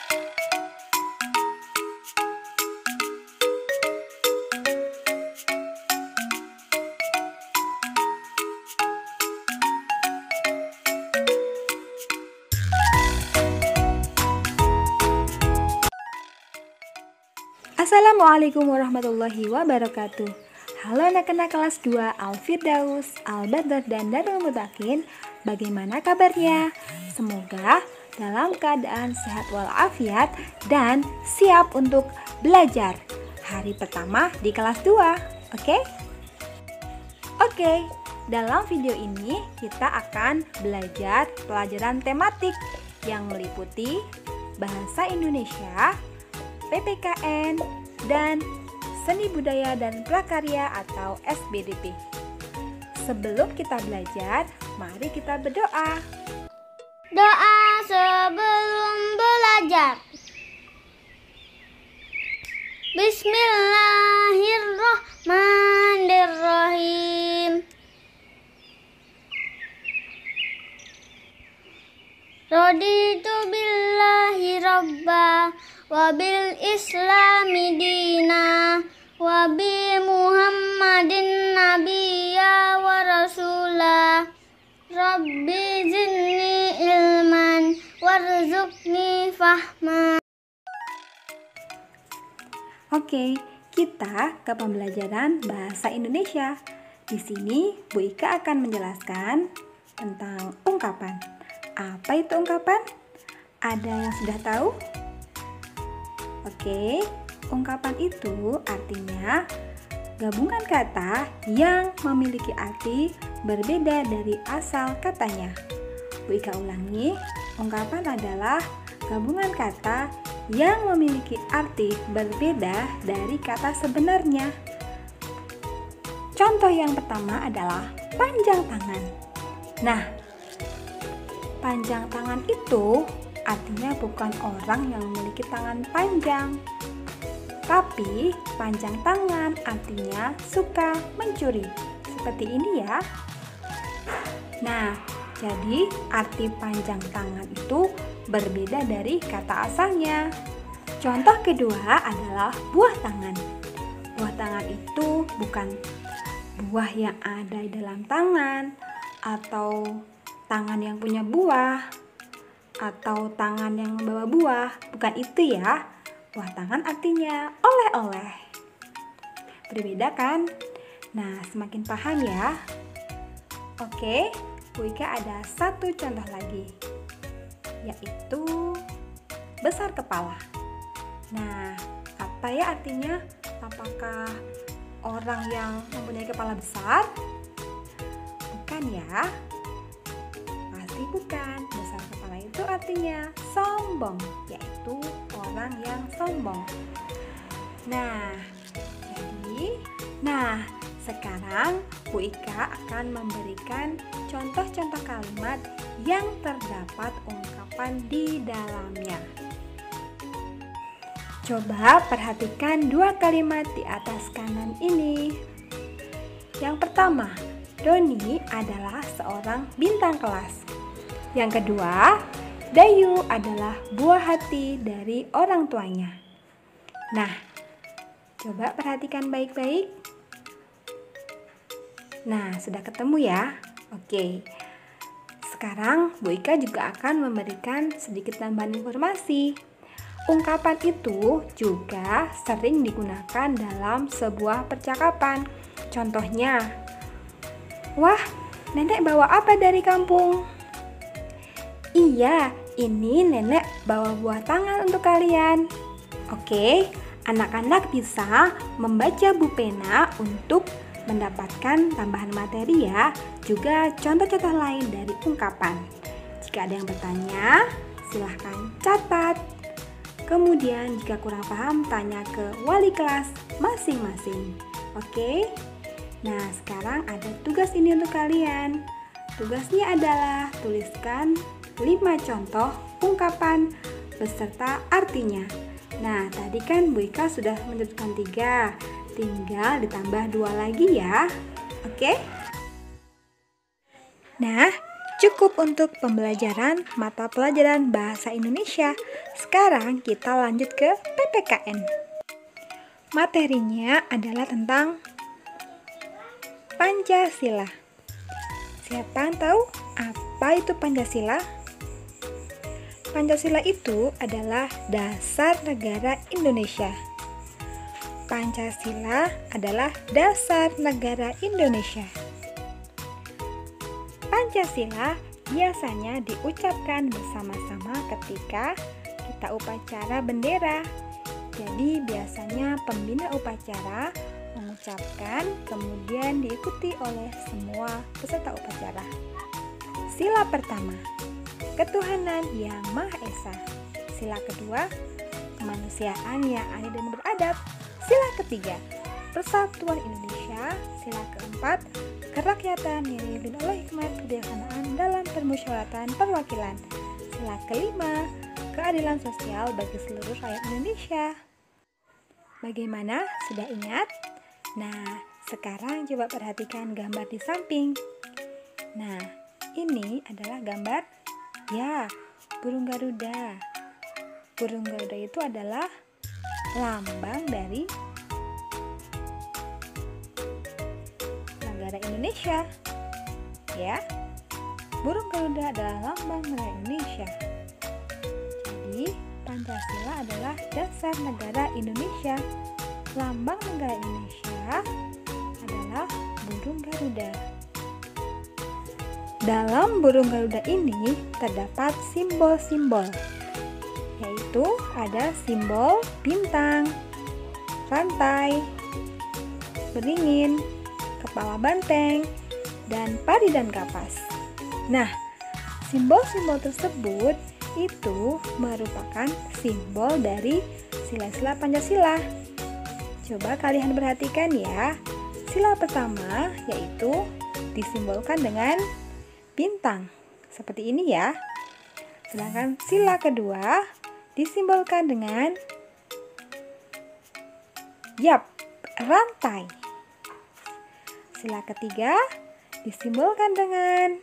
Assalamualaikum warahmatullahi wabarakatuh. Halo anak-anak kelas 2 Al-Firdaus, Al-Badr, dan Darul Mutakin. Bagaimana kabarnya? Semoga dalam keadaan sehat walafiat dan siap untuk belajar. Hari pertama di kelas 2, oke? Oke, dalam video ini kita akan belajar pelajaran tematik yang meliputi bahasa Indonesia, PPKN, dan Seni Budaya dan Prakarya atau SBDP. Sebelum kita belajar, mari kita berdoa. Doa sebelum belajar. Bismillahirrahmanirrahim. Raditu billahi rabba wa bil islami dina wa bi muhammadin nabiyya wa rasulah. Rabbi zidni ilman warzuqni fahma. Oke, kita ke pembelajaran bahasa Indonesia. Di sini Bu Ika akan menjelaskan tentang ungkapan. Apa itu ungkapan? Ada yang sudah tahu? Oke, ungkapan itu artinya gabungan kata yang memiliki arti berbeda dari asal katanya. Bu Ika ulangi, ungkapan adalah gabungan kata yang memiliki arti berbeda dari kata sebenarnya. Contoh yang pertama adalah panjang tangan. Nah, panjang tangan itu artinya bukan orang yang memiliki tangan panjang, tapi panjang tangan artinya suka mencuri. Seperti ini ya. Nah, jadi arti panjang tangan itu berbeda dari kata asalnya. Contoh kedua adalah buah tangan. Buah tangan itu bukan buah yang ada di dalam tangan, atau tangan yang punya buah, atau tangan yang membawa buah. Bukan itu ya. Buah tangan artinya oleh-oleh. Berbeda kan? Nah, semakin paham ya. Oke, Bu Ika ada satu contoh lagi, yaitu besar kepala. Nah, apa ya artinya? Apakah orang yang mempunyai kepala besar? Bukan ya. Pasti bukan. Besar kepala itu artinya sombong, yaitu orang yang sombong. Nah, sekarang Bu Ika akan memberikan contoh-contoh kalimat yang terdapat ungkapan di dalamnya. Coba perhatikan dua kalimat di atas kanan ini. Yang pertama, Doni adalah seorang bintang kelas. Yang kedua, Dayu adalah buah hati dari orang tuanya. Nah, coba perhatikan baik-baik. Nah, sudah ketemu ya? Oke. Sekarang Bu Ika juga akan memberikan sedikit tambahan informasi. Ungkapan itu juga sering digunakan dalam sebuah percakapan. Contohnya, wah, nenek bawa apa dari kampung? Iya, ini nenek bawa buah tangan untuk kalian. Oke, anak-anak bisa membaca buku pena untuk mendapatkan tambahan materi ya, juga contoh-contoh lain dari ungkapan. Jika ada yang bertanya, silahkan catat. Kemudian jika kurang paham, tanya ke wali kelas masing-masing. Oke? Nah, sekarang ada tugas ini untuk kalian. Tugasnya adalah tuliskan 5 contoh ungkapan beserta artinya. Nah, tadi kan Bu Ika sudah menyebutkan 3. Tinggal ditambah 2 lagi ya. Oke? Nah, Cukup untuk pembelajaran mata pelajaran Bahasa Indonesia. Sekarang kita lanjut ke PPKN. Materinya adalah tentang Pancasila. Siapa yang tahu apa itu Pancasila? Pancasila itu adalah dasar negara Indonesia. Pancasila adalah dasar negara Indonesia. Pancasila biasanya diucapkan bersama-sama ketika kita upacara bendera. Jadi biasanya pembina upacara mengucapkan, kemudian diikuti oleh semua peserta upacara. Sila pertama, ketuhanan yang Maha Esa. Sila kedua, kemanusiaan yang adil dan beradab. Sila ketiga, persatuan Indonesia. Sila keempat, kerakyatan yang dipimpin oleh hikmat kebijaksanaan dalam permusyawaratan perwakilan. Sila kelima, keadilan sosial bagi seluruh rakyat Indonesia. Bagaimana? Sudah ingat? Nah, sekarang coba perhatikan gambar di samping. Nah, ini adalah gambar burung Garuda. Burung Garuda itu adalah lambang dari negara Indonesia. Ya, burung Garuda adalah lambang negara Indonesia. Jadi, Pancasila adalah dasar negara Indonesia. Lambang negara Indonesia adalah burung Garuda. Dalam burung Garuda ini terdapat simbol-simbol, yaitu ada simbol bintang, rantai, beringin, kepala banteng, dan padi dan kapas. Nah, simbol-simbol tersebut itu merupakan simbol dari sila-sila Pancasila. Coba kalian perhatikan ya. Sila pertama yaitu disimbolkan dengan bintang, seperti ini ya. Sedangkan sila kedua disimbolkan dengan rantai. Sila ketiga disimbolkan dengan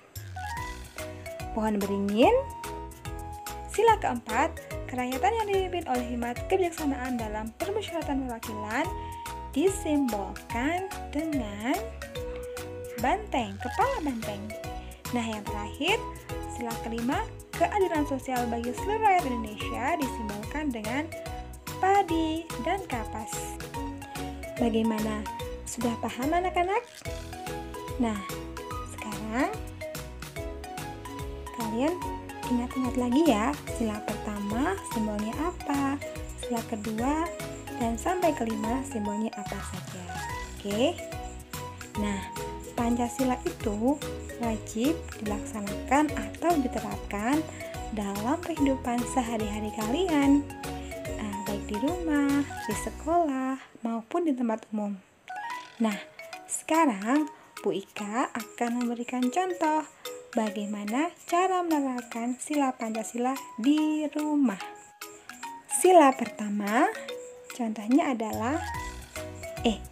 pohon beringin. Sila keempat, kerakyatan yang dipimpin oleh hikmat kebijaksanaan dalam permusyawaratan perwakilan disimbolkan dengan banteng, kepala banteng. Nah, yang terakhir, sila kelima, keadilan sosial bagi seluruh rakyat Indonesia disimbolkan dengan padi dan kapas. Bagaimana? Sudah paham anak-anak? Nah, sekarang kalian ingat-ingat lagi ya, sila pertama simbolnya apa, sila kedua, dan sampai kelima simbolnya apa saja. Oke? Nah, Pancasila itu wajib dilaksanakan atau diterapkan dalam kehidupan sehari-hari kalian, baik di rumah, di sekolah, maupun di tempat umum. Nah, sekarang Bu Ika akan memberikan contoh bagaimana cara menerapkan sila Pancasila di rumah. Sila pertama, contohnya adalah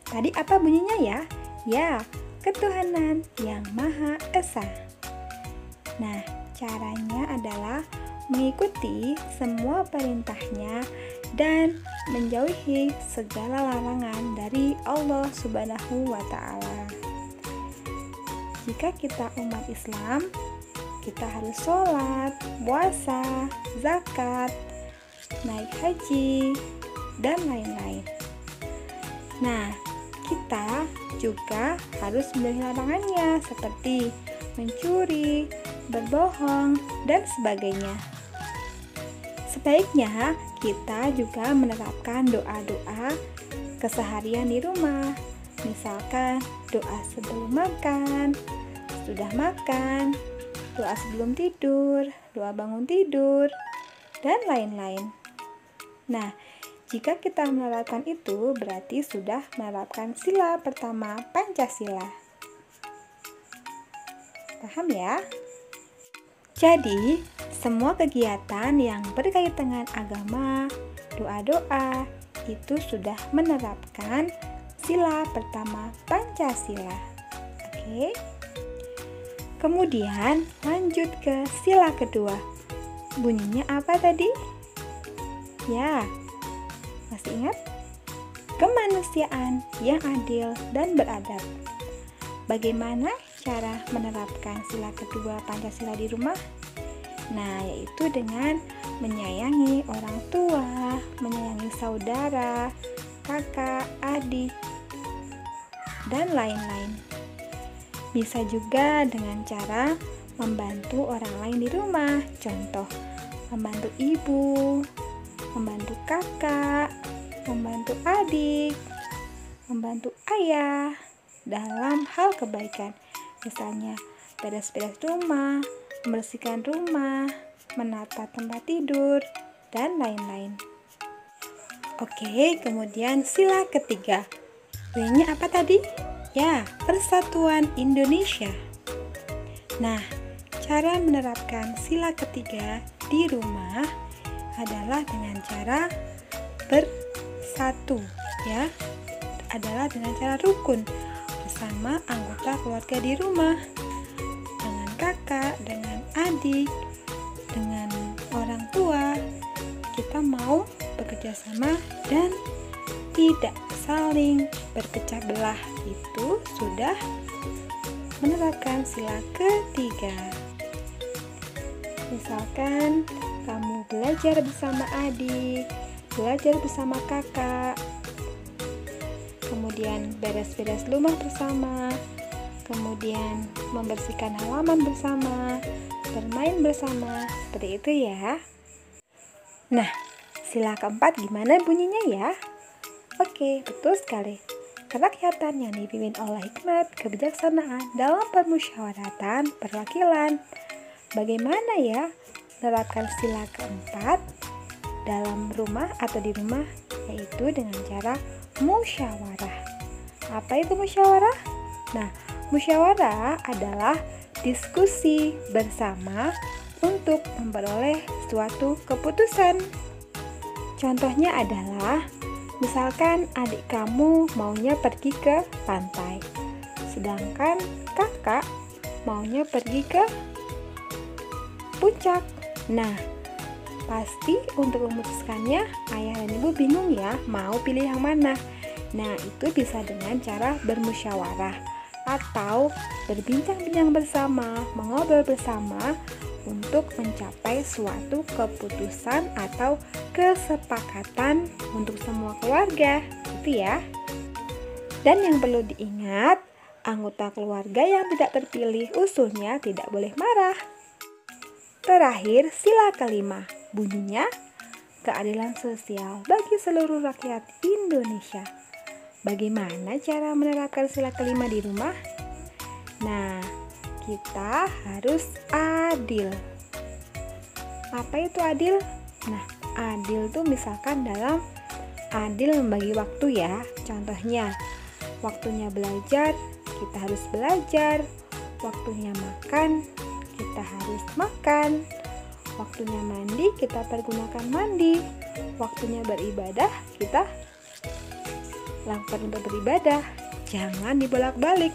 tadi apa bunyinya ya? Ya, ketuhanan yang Maha Esa. Nah, caranya adalah mengikuti semua perintahnya dan menjauhi segala larangan dari Allah Subhanahu wa Ta'ala. Jika kita umat Islam, kita harus sholat, puasa, zakat, naik haji, dan lain-lain. Nah, kita juga harus menjauhi larangannya seperti mencuri, berbohong, dan sebagainya. Sebaiknya kita juga menerapkan doa-doa keseharian di rumah. Misalkan doa sebelum makan, sudah makan, doa sebelum tidur, doa bangun tidur, dan lain-lain. Nah, jika kita menerapkan itu, berarti sudah menerapkan sila pertama Pancasila. Paham ya? Jadi, semua kegiatan yang berkaitan dengan agama, doa-doa, itu sudah menerapkan sila pertama Pancasila. Oke. Kemudian lanjut ke sila kedua. Bunyinya apa tadi? Ya, masih ingat? Kemanusiaan yang adil dan beradab. Bagaimana cara menerapkan sila kedua Pancasila di rumah? Nah, yaitu dengan menyayangi orang tua, menyayangi saudara, kakak, adik, dan lain-lain. Bisa juga dengan cara membantu orang lain di rumah. Contoh, membantu ibu, membantu kakak, membantu adik, membantu ayah dalam hal kebaikan. Misalnya, beres-beres rumah, membersihkan rumah, menata tempat tidur, dan lain-lain. Oke, kemudian sila ketiga. Bunyinya apa tadi? Ya, Persatuan Indonesia. Nah, cara menerapkan sila ketiga di rumah adalah dengan cara bersatu, ya. Adalah dengan cara rukun bersama anggota keluarga di rumah. Dengan kakak, dengan adik, dengan orang tua, kita mau bekerja sama dan tidak saling berpecah belah. Itu sudah menerapkan sila ketiga. Misalkan kamu belajar bersama adik, belajar bersama kakak, kemudian beres-beres rumah bersama, kemudian membersihkan halaman bersama, bermain bersama, seperti itu ya. Nah, sila keempat gimana bunyinya ya? Oke, betul sekali. Kerakyatan yang dipimpin oleh hikmat kebijaksanaan dalam permusyawaratan perwakilan. Bagaimana ya menerapkan sila keempat dalam rumah atau di rumah? Yaitu dengan cara musyawarah. Apa itu musyawarah? Nah, musyawarah adalah diskusi bersama untuk memperoleh suatu keputusan. Contohnya adalah, misalkan adik kamu maunya pergi ke pantai, sedangkan kakak maunya pergi ke puncak. Nah, pasti untuk memutuskannya ayah dan ibu bingung ya, mau pilih yang mana. Nah, itu bisa dengan cara bermusyawarah atau berbincang-bincang bersama, mengobrol bersama untuk mencapai suatu keputusan atau kesepakatan untuk semua keluarga, gitu ya. Dan yang perlu diingat, anggota keluarga yang tidak terpilih usulnya tidak boleh marah. Terakhir, sila kelima, bunyinya keadilan sosial bagi seluruh rakyat Indonesia. Bagaimana cara menerapkan sila kelima di rumah? Nah, kita harus adil. Apa itu adil? Nah, adil itu misalkan dalam adil membagi waktu ya. Contohnya, waktunya belajar, kita harus belajar. Waktunya makan, kita harus makan. Waktunya mandi, kita pergunakan mandi. Waktunya beribadah, kita lakukan untuk beribadah. Jangan dibolak-balik.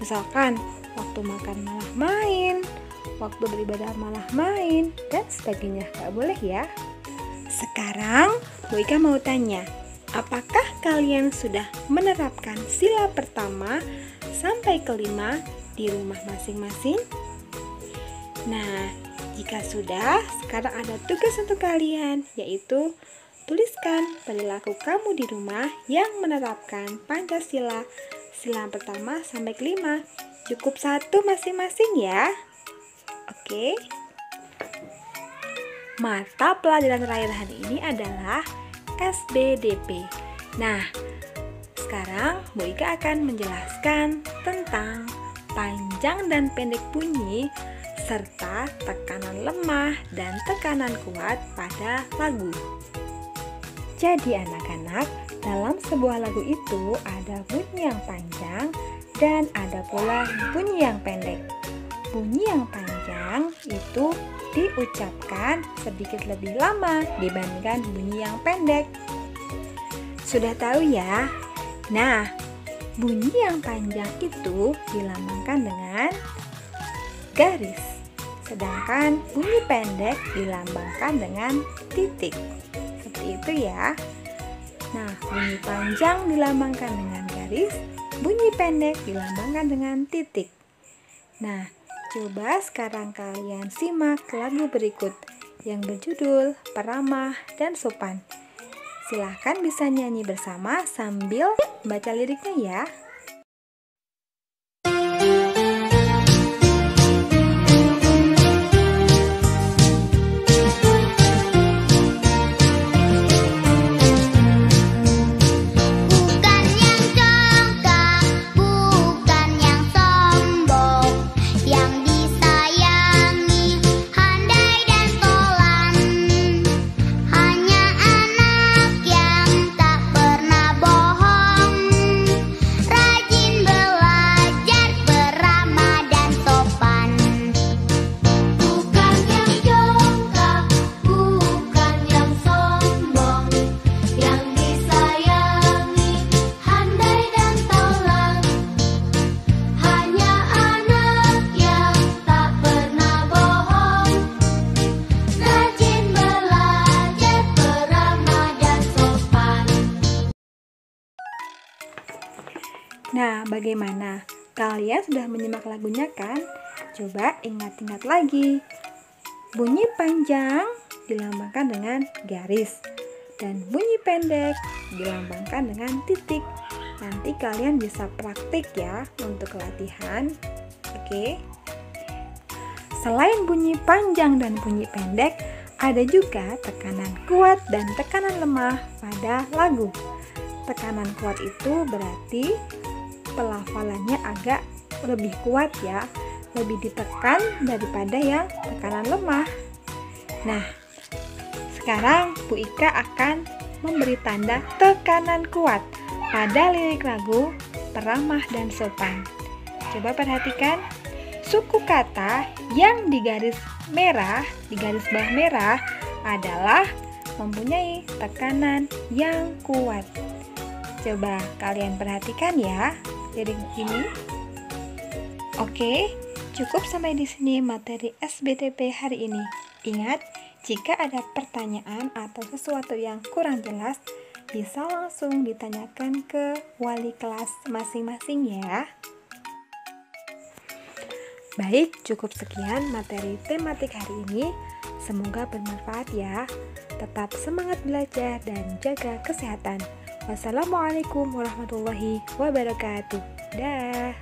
Misalkan, waktu makan malah main, waktu beribadah malah main, dan sebagainya. Gak boleh ya. Sekarang, Bu Ika mau tanya, apakah kalian sudah menerapkan sila pertama sampai kelima di rumah masing-masing? Nah, jika sudah, sekarang ada tugas untuk kalian, yaitu tuliskan perilaku kamu di rumah yang menerapkan Pancasila sila pertama sampai kelima. Cukup satu masing-masing ya. Oke. Mata pelajaran terakhir hari ini adalah SBDP. Nah, sekarang Bu Ika akan menjelaskan tentang panjang dan pendek bunyi serta tekanan lemah dan tekanan kuat pada lagu. Jadi anak-anak, dalam sebuah lagu itu ada bunyi yang panjang dan ada pula bunyi yang pendek. Bunyi yang panjang itu diucapkan sedikit lebih lama dibandingkan bunyi yang pendek. Sudah tahu ya? Nah, bunyi yang panjang itu dilambangkan dengan garis, sedangkan bunyi pendek dilambangkan dengan titik. Seperti itu ya. Nah, bunyi panjang dilambangkan dengan garis, bunyi pendek dilambangkan dengan titik. Nah, coba sekarang kalian simak lagu berikut yang berjudul Peramah dan Sopan. Silahkan bisa nyanyi bersama sambil baca liriknya ya. Nah, bagaimana? Kalian sudah menyimak lagunya kan? Coba ingat-ingat lagi. Bunyi panjang dilambangkan dengan garis dan bunyi pendek dilambangkan dengan titik. Nanti kalian bisa praktik ya untuk latihan. Oke. Selain bunyi panjang dan bunyi pendek, ada juga tekanan kuat dan tekanan lemah pada lagu. Tekanan kuat itu berarti pelafalannya agak lebih kuat ya, lebih ditekan daripada yang tekanan lemah. Nah, sekarang Bu Ika akan memberi tanda tekanan kuat pada lirik lagu Peramah dan Sopan. Coba perhatikan, suku kata yang di garis merah, di garis bawah merah adalah mempunyai tekanan yang kuat. Coba kalian perhatikan ya lirik ini. Oke, cukup sampai di sini materi SBTP hari ini. Ingat, jika ada pertanyaan atau sesuatu yang kurang jelas, bisa langsung ditanyakan ke wali kelas masing-masing ya. Baik, cukup sekian materi tematik hari ini. Semoga bermanfaat ya. Tetap semangat belajar dan jaga kesehatan. Wassalamualaikum warahmatullahi wabarakatuh. Dah.